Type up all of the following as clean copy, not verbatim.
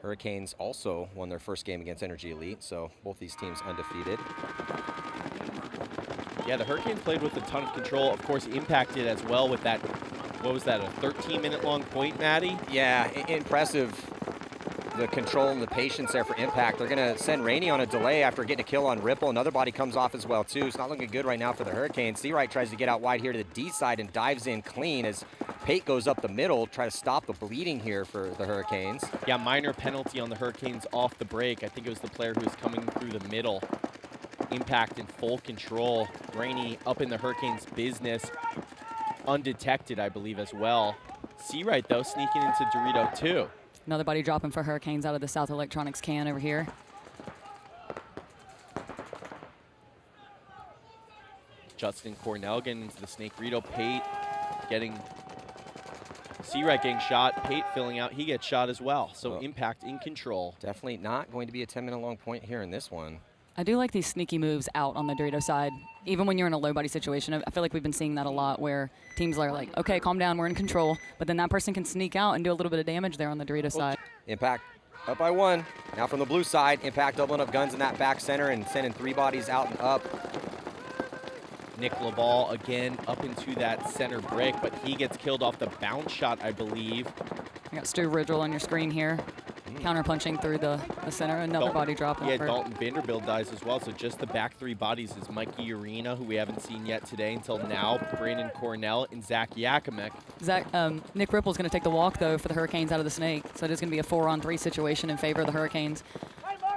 Hurricanes also won their first game against Energy Elite, so both these teams undefeated. Yeah, the Hurricanes played with a ton of control. Of course, impacted as well with that, what was that, a 13-minute long point, Maddie? Yeah, impressive. The control and the patience there for Impact. They're going to send Rainey on a delay after getting a kill on Ripple. Another body comes off as well, too. It's not looking good right now for the Hurricanes. Seawright tries to get out wide here to the D side and dives in clean as Pate goes up the middle, try to stop the bleeding here for the Hurricanes. Yeah, minor penalty on the Hurricanes off the break. I think it was the player who was coming through the middle. Impact in full control. Rainey up in the Hurricanes' business. Undetected, I believe, as well. Seawright, though, sneaking into Dorito, too. Another body dropping for Hurricanes out of the South Electronics can over here. Justin Cornell getting into the Snake Rito. Pate getting, Seawright getting shot. Pate filling out. He gets shot as well. So Impact in control. Definitely not going to be a 10-minute long point here in this one. I do like these sneaky moves out on the Dorito side. Even when you're in a low body situation, I feel like we've been seeing that a lot where teams are like, okay, calm down, we're in control. But then that person can sneak out and do a little bit of damage there on the Dorito side. Impact up by 1. Now from the blue side, Impact doubling up guns in that back center and sending 3 bodies out and up. Nick Laval again up into that center brick, but he gets killed off the bounce shot, I believe. You got Stu Ridgel on your screen here. Counter-punching through the center, another body dropping. Yeah, Dalton Vanderbilt dies as well, so just the back 3 bodies is Mikey Urena, who we haven't seen yet today until now, Brandon Cornell, and Zach Yakimek. Nick Ripple's going to take the walk, though, for the Hurricanes out of the Snake, so it is going to be a 4-on-3 situation in favor of the Hurricanes,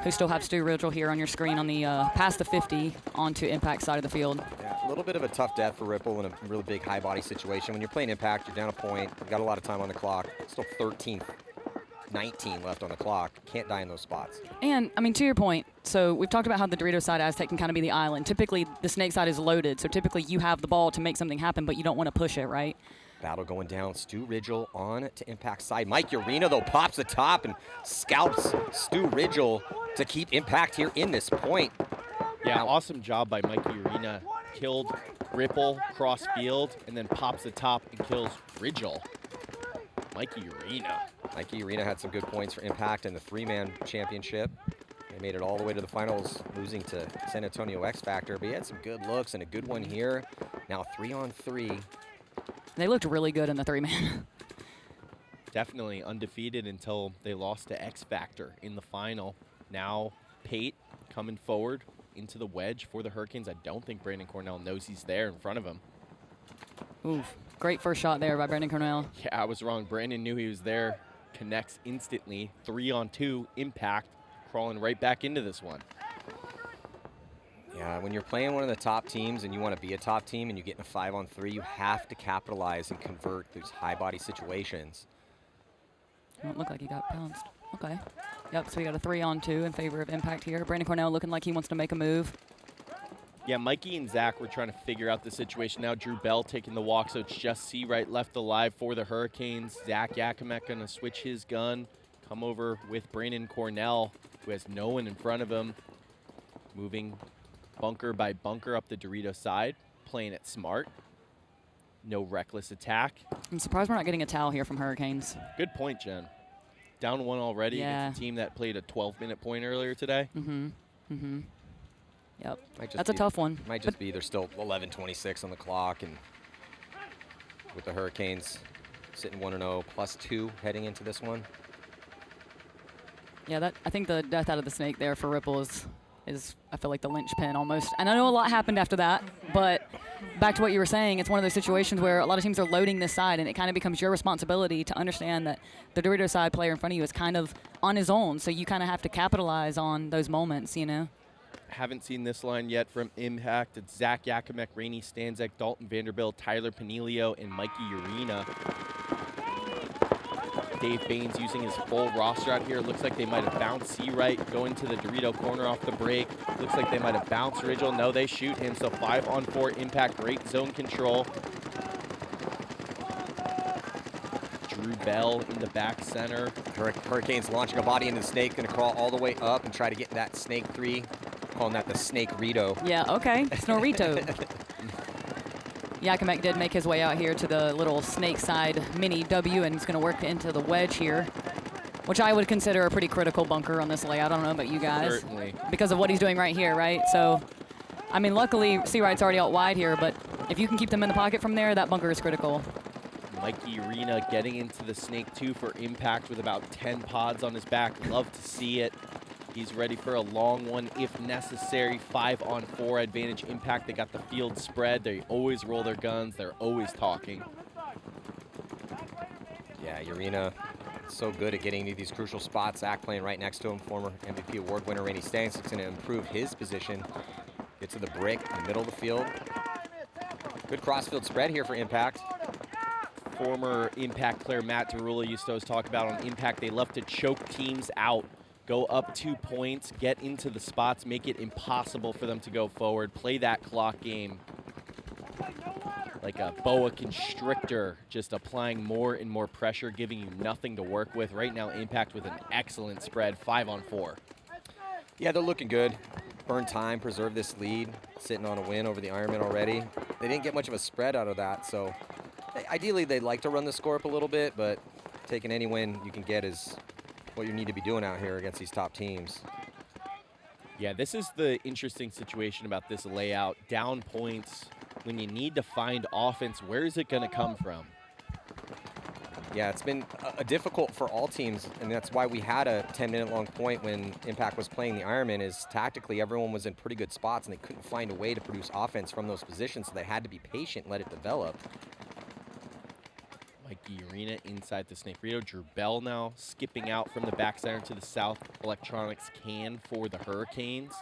who still have Stu Ridgel here on your screen on the past the 50 onto Impact side of the field. Yeah, a little bit of a tough death for Ripple in a really big high body situation. When you're playing Impact, you're down a point, you've got a lot of time on the clock, still 19 left on the clock. Can't die in those spots. And, I mean, to your point, so we've talked about how the Dorito side Aztec can kind of be the island. Typically, the Snake side is loaded, so typically you have the ball to make something happen, but you don't want to push it, right? Battle going down. Stu Ridgel on to Impact side. Mike Urena, though, pops the top and scalps Stu Ridgel to keep Impact here in this point. Yeah, awesome job by Mikey Urena. Killed Ripple cross field and then pops the top and kills Ridgel. Mikey Urena. Mikey Urena had some good points for Impact in the 3-man championship. They made it all the way to the finals, losing to San Antonio X Factor, but he had some good looks and a good one here. Now 3-on-3. They looked really good in the 3-man. Definitely undefeated until they lost to X Factor in the final. Now Pate coming forward into the wedge for the Hurricanes. I don't think Brandon Cornell knows he's there in front of him. Oof, great first shot there by Brandon Cornell. Yeah, I was wrong. Brandon knew he was there. Connects instantly. 3-on-2, Impact, crawling right back into this one. Yeah, when you're playing one of the top teams and you want to be a top team and you get in a 5-on-3, you have to capitalize and convert those high body situations. Don't look like he got bounced. Okay. Yep, so we got a 3-on-2 in favor of Impact here. Brandon Cornell looking like he wants to make a move. Yeah, Mikey and Zach were trying to figure out the situation. Now Drew Bell taking the walk, so it's just Seawright left alive for the Hurricanes. Zach Yakimek going to switch his gun, come over with Brandon Cornell, who has no one in front of him. Moving bunker by bunker up the Dorito side, playing it smart. No reckless attack. I'm surprised we're not getting a towel here from Hurricanes. Good point, Jen. Down 1 already against a team that played a 12-minute point earlier today. Yep, that's a tough one. Might just be there's still 11:26 on the clock, and with the Hurricanes sitting 1-0, +2 heading into this one. Yeah, I think the death out of the Snake there for Ripple is I feel like the linchpin almost. And I know a lot happened after that, but back to what you were saying, it's one of those situations where a lot of teams are loading this side, and it kind of becomes your responsibility to understand that the Dorito side player in front of you is kind of on his own, so you kind of have to capitalize on those moments, you know? Haven't seen this line yet from Impact. It's Zach Yakimek, Rainey Stanzek, Dalton Vanderbilt, Tyler Panilio, and Mikey Urena. Dave Baines using his full roster out here. Looks like they might have bounced Seawright going to the Dorito corner off the break. Looks like they might have bounced Ridgel. No, they shoot him, so 5-on-4 Impact. Great zone control. Drew Bell in the back center. Hurricanes launching a body into the Snake, going to crawl all the way up and try to get that Snake 3. Calling that the Snake Rito. Yeah, okay. Snorito. Yakimek did make his way out here to the little Snake side mini W, and he's going to work into the wedge here. which I would consider a pretty critical bunker on this layout. I don't know about you guys. Certainly. Because of what he's doing right here, right? So, I mean, luckily, C-Right's already out wide here, but if you can keep them in the pocket from there, that bunker is critical. Mikey Arena getting into the Snake 2 for impact with about 10 pods on his back. Love to see it. He's ready for a long one if necessary. 5-on-4 advantage impact. They got the field spread. They always roll their guns. They're always talking. Yeah, Urena so good at getting into these crucial spots. Zach playing right next to him, former MVP award winner Rainey Stanks. It's going to improve his position. Get to the brick in the middle of the field. Good cross-field spread here for Impact. Former Impact player Matt Derula used to always talk about on Impact, they love to choke teams out, go up 2 points, get into the spots, make it impossible for them to go forward, play that clock game like a boa constrictor, just applying more and more pressure, giving you nothing to work with. Right now, Impact with an excellent spread, 5-on-4. Yeah, they're looking good. Burn time, preserve this lead, sitting on a win over the Ironman already. They didn't get much of a spread out of that, so ideally they'd like to run the score up a little bit, but taking any win you can get is what you need to be doing out here against these top teams. Yeah, this is the interesting situation about this layout. Down points, when you need to find offense, where is it going to come from? Yeah, it's been difficult for all teams, and that's why we had a 10-minute long point when Impact was playing the Ironman, is tactically everyone was in pretty good spots and they couldn't find a way to produce offense from those positions, so they had to be patient and let it develop. Mikey Arena inside the Snake Rito. Drew Bell now skipping out from the back center to the south. Electronics can for the Hurricanes.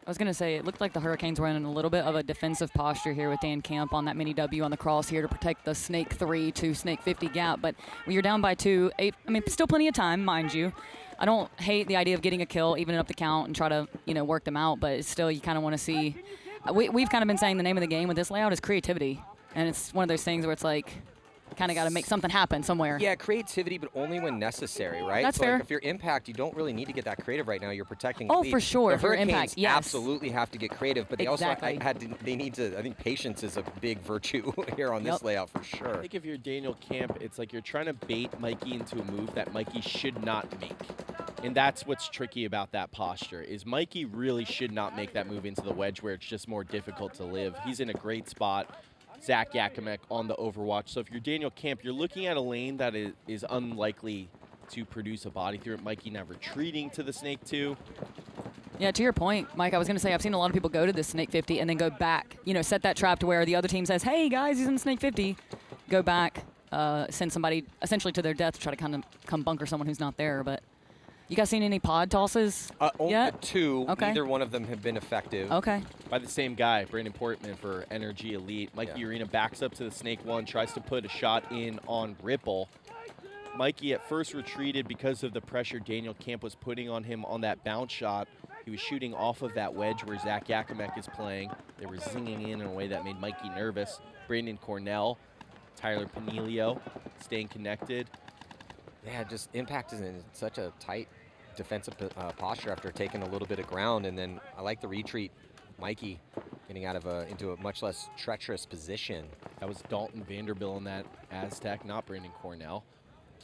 I was going to say, it looked like the Hurricanes were in a little bit of a defensive posture here with Dan Camp on that mini W on the cross here to protect the Snake 3 to Snake 50 gap. But when you're down by 2, still plenty of time, mind you. I don't hate the idea of getting a kill, even up the count, and try to, work them out. But it's still, you kind of want to see. We've kind of been saying the name of the game with this layout is creativity. And it's one of those things where it's like, kind of got to make something happen somewhere. Yeah, creativity, but only when necessary, right? That's so fair. Like if you're Impact, you don't really need to get that creative right now. You're protecting Oh, the lead. for sure. The If you're Hurricanes Impact, yes. absolutely have to get creative, but they Exactly. also they need to. I think patience is a big virtue here on this layout for sure. I think if you're Daniel Camp, it's like you're trying to bait Mikey into a move that Mikey should not make. And that's what's tricky about that posture, is Mikey really should not make that move into the wedge where it's just more difficult to live. He's in a great spot. Zach Yakimek on the overwatch. So if you're Daniel Camp, you're looking at a lane that is unlikely to produce a body through it. Mikey now retreating to the Snake 2. Yeah, to your point, Mike, I was going to say I've seen a lot of people go to this Snake 50 and then go back, set that trap to where the other team says, hey, guys, he's in the Snake 50. Go back, send somebody essentially to their death to try to kind of come bunker someone who's not there. But you guys seen any pod tosses yet? 2. Okay. Neither one of them have been effective. Okay. By the same guy, Brandon Portman for Energy Elite. Mikey Arena backs up to the Snake 1, tries to put a shot in on Ripple. Mikey at first retreated because of the pressure Daniel Camp was putting on him on that bounce shot. He was shooting off of that wedge where Zach Yakimek is playing. They were zinging in a way that made Mikey nervous. Brandon Cornell, Tyler Panilio staying connected. Yeah, just Impact is in such a tight defensive posture after taking a little bit of ground, and then I like the retreat. Mikey getting out of into a much less treacherous position. That was Dalton Vanderbilt in that Aztec, not Brandon Cornell.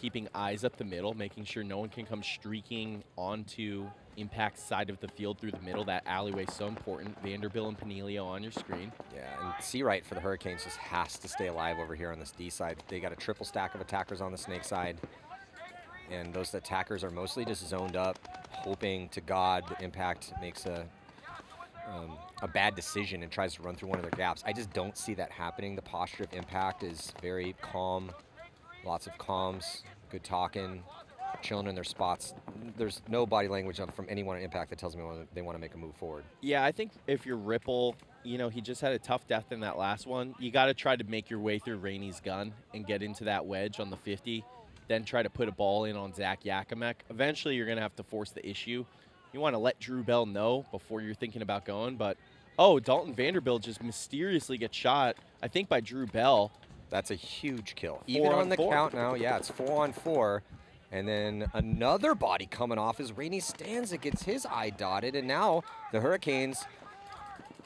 Keeping eyes up the middle, making sure no one can come streaking onto Impact's side of the field through the middle. That alleyway so important. Vanderbilt and Panilio on your screen. Yeah, and C-Right for the Hurricanes just has to stay alive over here on this D side. They got a triple stack of attackers on the Snake side. And those attackers are mostly just zoned up, hoping to God that Impact makes a bad decision and tries to run through one of their gaps. I just don't see that happening. The posture of Impact is very calm, lots of comms, good talking, chilling in their spots. There's no body language from anyone at Impact that tells me they want to make a move forward. Yeah, I think if you're Ripple, he just had a tough death in that last one. You got to try to make your way through Rainey's gun and get into that wedge on the 50. Then try to put a ball in on Zach Yakimek. Eventually, you're going to have to force the issue. You want to let Drew Bell know before you're thinking about going. But, Dalton Vanderbilt just mysteriously gets shot, I think, by Drew Bell. That's a huge kill. Even on the count now, yeah, it's 4-on-4. And then another body coming off as Rainey Stanza gets his eye dotted. And now the Hurricanes,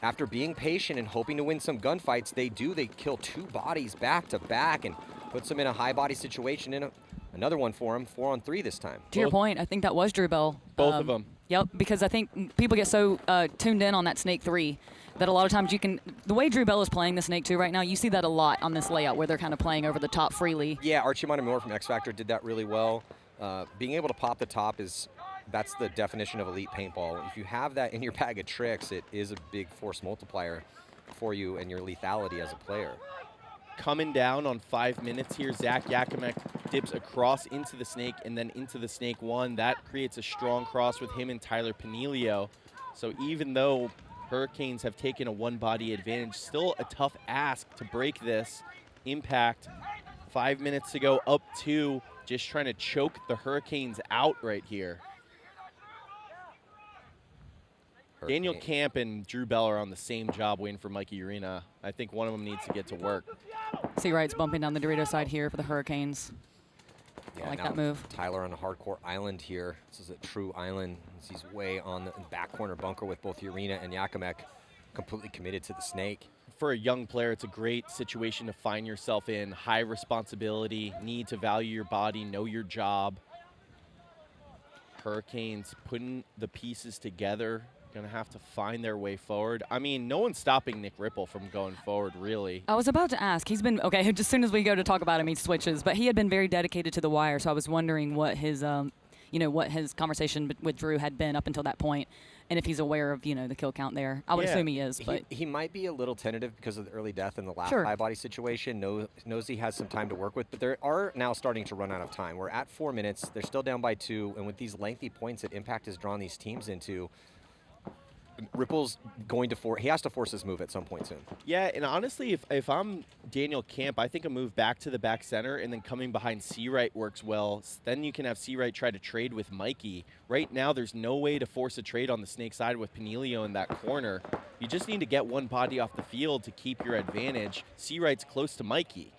after being patient and hoping to win some gunfights, they kill 2 bodies back to back and puts them in a high body situation. Another one for him, 4-on-3 this time. To your point, I think that was Drew Bell. Both of them. Yep, because I think people get so tuned in on that snake 3 that a lot of times you can, the way Drew Bell is playing the snake 2 right now, you see that a lot on this layout where they're kind of playing over the top freely. Yeah, Archie Montemayor from X Factor did that really well. Being able to pop the top that's the definition of elite paintball. If you have that in your bag of tricks, it is a big force multiplier for you and your lethality as a player. Coming down on 5 minutes here, Zach Yakimek dips across into the snake and then into the snake 1. That creates a strong cross with him and Tyler Panilio. So even though Hurricanes have taken a one-body advantage, still a tough ask to break this. Impact, 5 minutes to go, up 2, just trying to choke the Hurricanes out right here. Daniel Camp and Drew Bell are on the same job waiting for Mikey Urena. I think one of them needs to get to work. Seawright's bumping down the Dorito side here for the Hurricanes. Yeah, I like now that move. Tyler on a hardcore island here. This is a true island. He's way on the back corner bunker with both Urena and Yakimek completely committed to the snake. For a young player, it's a great situation to find yourself in. High responsibility, need to value your body, know your job. Hurricanes putting the pieces together. Going to have to find their way forward. I mean, no one's stopping Nick Ripple from going forward, really. I was about to ask. He's been, okay, as soon as we go to talk about him, he switches. But he had been very dedicated to the wire, so I was wondering what his, what his conversation with Drew had been up until that point, and if he's aware of, the kill count there. I would assume he is. But he might be a little tentative because of the early death in the last high body situation. Knows he has some time to work with, but they are now starting to run out of time. We're at 4 minutes. They're still down by 2, and with these lengthy points that Impact has drawn these teams into, Ripple's going to he has to force his move at some point soon. Yeah, and honestly, if I'm Daniel Camp, I think a move back to the back center and then coming behind Seawright works well. Then you can have Seawright try to trade with Mikey. Right now, there's no way to force a trade on the snake side with Panilio in that corner. You just need to get one body off the field to keep your advantage. Seawright's close to Mikey.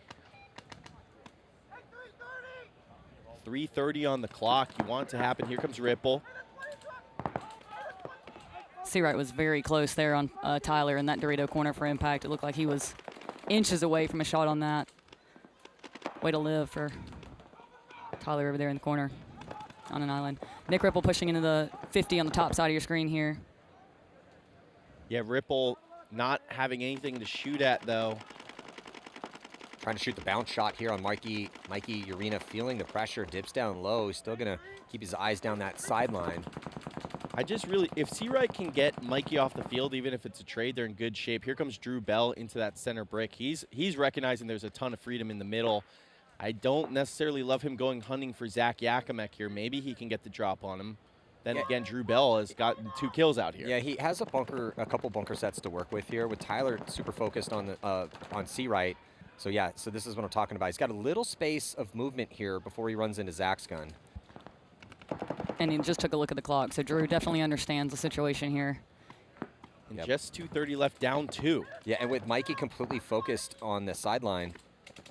3:30 on the clock. You want it to happen. Here comes Ripple. Seawright was very close there on Tyler in that Dorito corner for Impact. It looked like he was inches away from a shot on that. Way to live for Tyler over there in the corner on an island. Nick Ripple pushing into the 50 on the top side of your screen here. Yeah, Ripple not having anything to shoot at, though. Trying to shoot the bounce shot here on Mikey Urena, feeling the pressure, dips down low. He's still going to keep his eyes down that sideline. If Seawright can get Mikey off the field, even if it's a trade, they're in good shape. Here comes Drew Bell into that center brick. He's recognizing there's a ton of freedom in the middle. I don't necessarily love him going hunting for Zach Yakimek here. Maybe he can get the drop on him. Then again, Drew Bell has gotten 2 kills out here. Yeah, he has a couple bunker sets to work with here. With Tyler super focused on Seawright. So this is what I'm talking about. He's got a little space of movement here before he runs into Zach's gun. And he just took a look at the clock, so Drew definitely understands the situation here. And just 2:30 left, down 2. Yeah, and with Mikey completely focused on the sideline,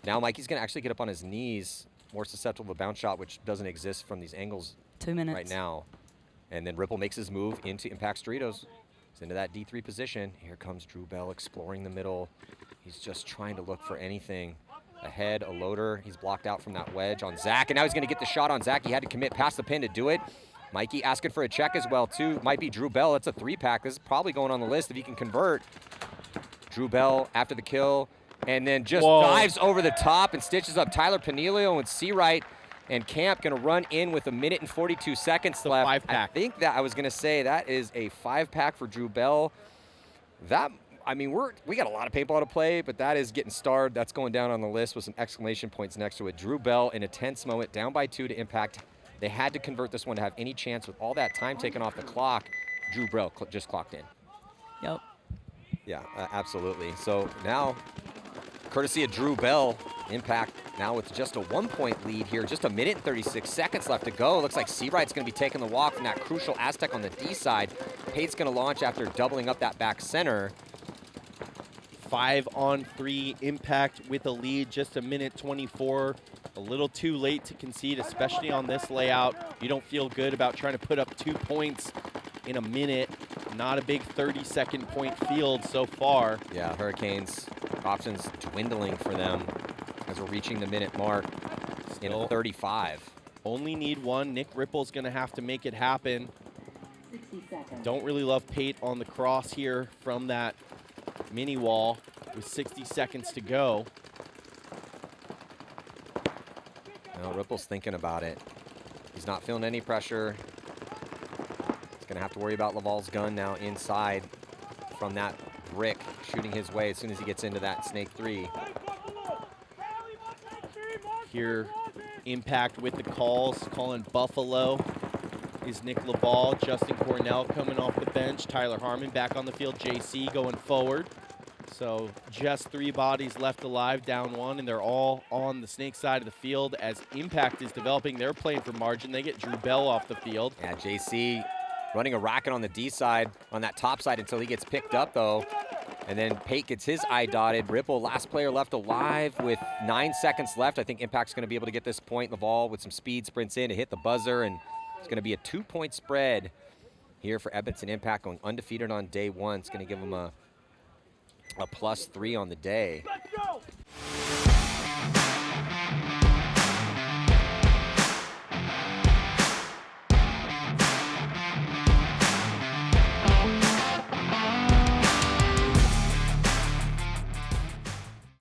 now Mikey's going to actually get up on his knees, more susceptible to bounce shot, which doesn't exist from these angles 2 minutes right now. And then Ripple makes his move into Impact's Doritos. He's into that D3 position. Here comes Drew Bell exploring the middle. He's just trying to look for anything. Ahead, a loader. He's blocked out from that wedge on Zach, and now he's going to get the shot on Zach. He had to commit past the pin to do it. Mikey asking for a check as well, too. Might be Drew Bell. That's a 3-pack. This is probably going on the list if he can convert. Drew Bell after the kill, and then just dives over the top and stitches up Tyler Panilio and Seawright. And Camp going to run in with 1 minute and 42 seconds left. 5-pack. I think that I was going to say that is a 5-pack for Drew Bell. We got a lot of paintball to play, but that is getting starred. That's going down on the list with some exclamation points next to it. Drew Bell in a tense moment, down by 2 to Impact. They had to convert this one to have any chance with all that time taken off the clock. Drew Bell just clocked in. Yep. Yeah, absolutely. So now, courtesy of Drew Bell, Impact now with just a 1-point lead here. Just 1 minute and 36 seconds left to go. Looks like Seawright's going to be taking the walk from that crucial Aztec on the D side. Pate's going to launch after doubling up that back center. 5-on-3 Impact with a lead, just 1 minute 24. A little too late to concede, especially on this layout. You don't feel good about trying to put up 2 points in a minute. Not a big 30-second point field so far. Yeah, Hurricanes options dwindling for them as we're reaching the minute mark. in a 35. Only need one. Nick Ripple's going to have to make it happen. Don't really love Pate on the cross here from that mini wall with 60 seconds to go. Well, Ripple's thinking about it. He's not feeling any pressure. He's going to have to worry about Laval's gun now inside from that brick shooting his way as soon as he gets into that snake 3. Here, Impact with the calls, calling Buffalo is Nick Laval. Justin Cornell coming off the bench. Tyler Harmon back on the field. JC going forward. So just 3 bodies left alive, down 1, and they're all on the snake side of the field as Impact is developing. They're playing for margin. They get Drew Bell off the field. Yeah, JC running a racket on the D side, on that top side until he gets picked up, though. And then Pate gets his eye dotted. Ripple, last player left alive with 9 seconds left. I think Impact's going to be able to get this point. Laval with some speed sprints in to hit the buzzer, and it's going to be a 2-point spread here for Edmonton Impact, going undefeated on day 1. It's going to give them a +3 on the day.